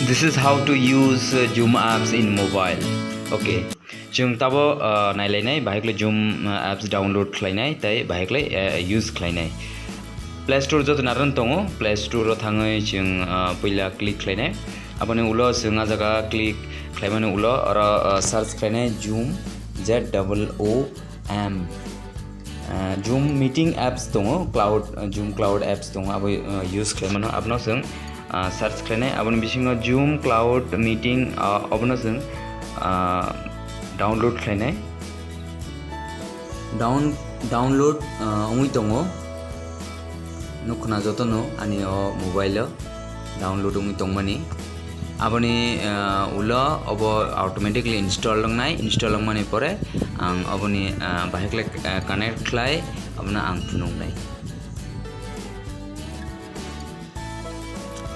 this is how to use Zoom apps in mobile. Okay, जों Tabo नायलायनाय बाहायक्ले Zoom apps download खालायनाय ताय बाहायक्ले use खालायनाय Play Store जत Naran तंगो Play Store थाङै जों पहिला क्लिक खालायनाय आपने उलो जों आजागा क्लिक खालायमाने उलो आरो सार्च खालायनाय Zoom ZOOM Zoom meeting apps दङो Zoom cloud apps दङो आबो use खालायमानो आपनो जों search खालायनाय आबोनि बिसिङाव Zoom cloud meeting आबोनो जों download खालायनाय download उङै दङो नखना जतनो आनि मोबाइल download उङै दंमानि आबोनि उला अब automatically install लंनाय परे आं अबोनि बाहायक्ले connect खालाय अबोना आं फुनुंनाय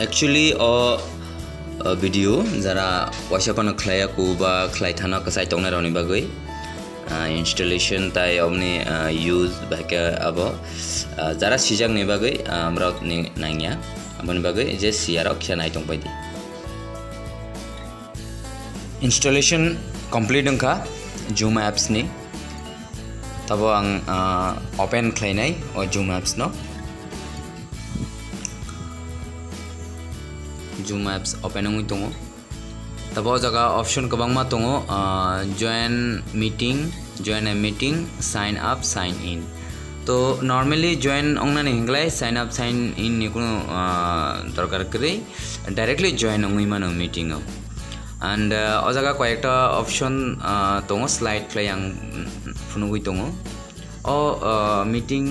Actually, video जरा वाशपन खलाया कुबा खलायथाना कसाय तंगना रनि बागै installation ताय अबनि use बाके अब जरा सिजां नि बागै आमरा नायनिया अबनि बागै जे सियाराव खियानाय दं बायदि installation complete दंखा Zoom apps नि तब आं open खलायनाय Zoom apps न Zoom apps open ngui tongo tabo jaga option kabang ma tongo join a meeting sign up sign in to normally join ongna ne hinglai sign up sign in ni kuno dorkar kare directly join ngui mano meeting and o jaga koyekta option tongo slide play ang funugui tongo o meeting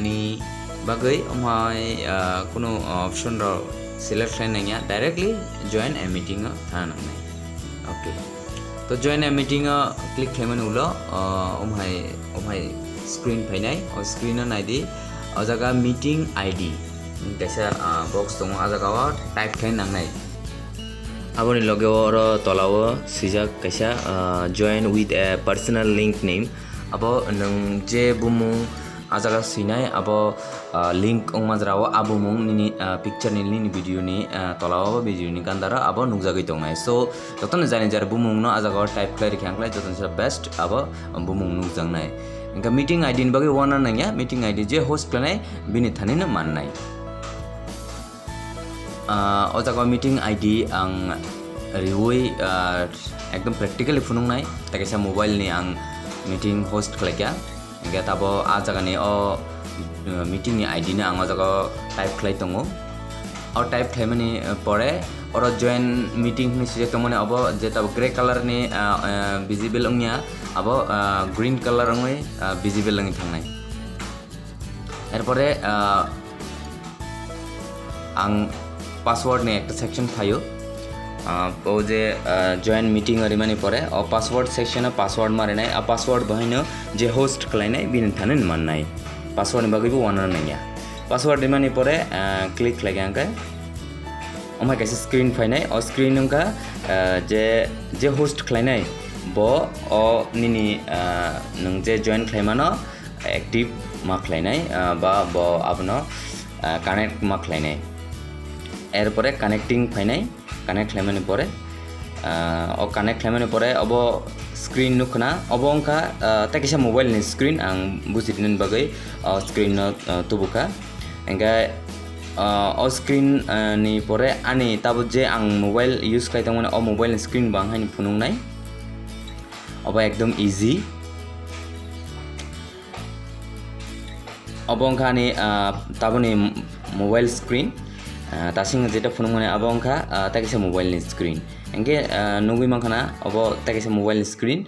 ni bagai omai kuno option ro select खालायनाया directly join a meeting थाना okay तो join a meeting click खालामनो उलो ओमहाय screen फैनाय और screen नायदि अजागा meeting ID कैसा box दङ आजागाव type खालायनांनाय आबोनि लगे और तलाव सिजा कैसा join with a personal link name अब नों जे बुमु आजागा सिनाय अब लिंक अंगमाजराव आबुमुं नि पिक्चर नि भिडियो नि तलाव भिडियो नि गान्दारा अब नुजागै दंनाय सो जतन जानि जार बुमुं न आजागा टाइप खालाय खांख्लाय जतन सा बेस्ट अब बुमुं नुजांनाय इनका मीटिंग आईडी नि बागै वाना नाया मीटिंग आईडी जे होस्ट खालाय बिनि थानैनो माननाय अजागा मीटिंग आईडी आं रिवै एकदम प्रेक्टिकली फुनुंनाय ताकैसा मोबाइल नि आं मीटिंग होस्ट खालायका इनका Tabo आजागानि meeting ni ID na ang jaga type khlai tongo or type khlaimani pore or join meeting ni select tomone abo jeta gray color ni visible ongnya abo green color ongoi visible ngi thangnai erpore ang password ni ekta section thayo o je join meeting ari mani pore o password section password marinai a password bahino je host khlainai bin thanen mannai password ni bagui wana nanya password di mani pore click lagi angka omai kaisa screen fainai o screen angka je host khlainai bo o nini nung je join khlaimano active ma khlainai ba bo abno connect ma khlainai er pore connecting fainai connect khlaimani pore o connect khlaimani pore obo screen nukna obongka takisa mobile ni screen ang busidin bagai screen tubuka enga o screen ni pore ani tabu je ang mobile use kai tangmane o mobile ni screen bang haini phunungnai oba ekdom easy obongka ni tabu ni mobile screen tasing jeta phunungmane abongka takisa mobile ni screen engge nugui mangkhana obo takisa mobile screen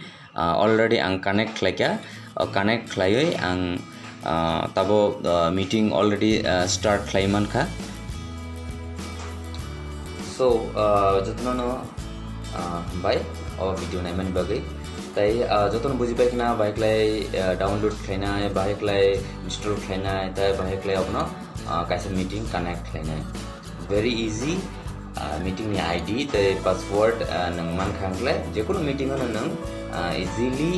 already ang connect khlaika connect khlaioi ang tabo meeting already start khlaiman kha so jotno bai o video nai man bagai tai jotno buji pai kina bike lai download khlaina bike lai install khlaina tai bike lai apno kaisa meeting connect khlaina very easy meeting ni ID the password nang man khangle je kono meeting on nang easily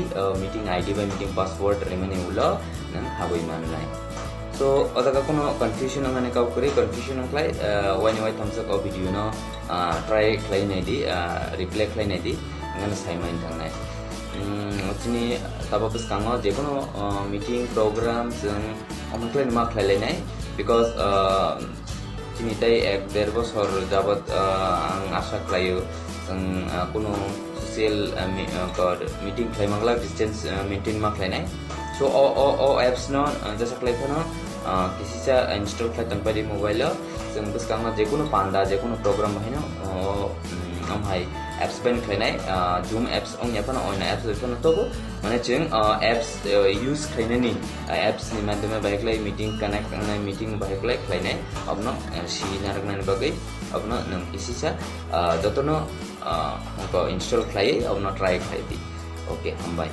meeting ID by meeting password remaining ulo nang haboi man lai So odaga kono confusion angane kau kuri confusion angklai wai thamsak o video no try klai nai di reply klai nai di angane saimain tangnai chini tabapus kango je kono meeting program jeng amklai ma klai nai because chini tai 1.5 বছর jabat ang asha klaio jeng kono social meeting klai mangla distance maintain ma klai nai so o apps no jasa klai phono किसी से install खाई तंग दी mobile जों बस कांगा जेकुनो पांदा जेकुनो programme बाहायनो हम हाय एप्स बेन खाइनाय जूम एप्स ओं याफान ओन एप्स बेफोरनो तबो माने जों एप्स यूज खाइनायनि एप्स नि माध्यमे बाहायख्लाय मीटिंग कनेक्ट खालामनाय मीटिंग बाहायख्लाय खाइनाय अबनो सी नारगनानि बागै अबनो नों किसी से जतनो हमको इंस्टॉल खाइ अबनो ट्राई खाइ दी ओके हम बाय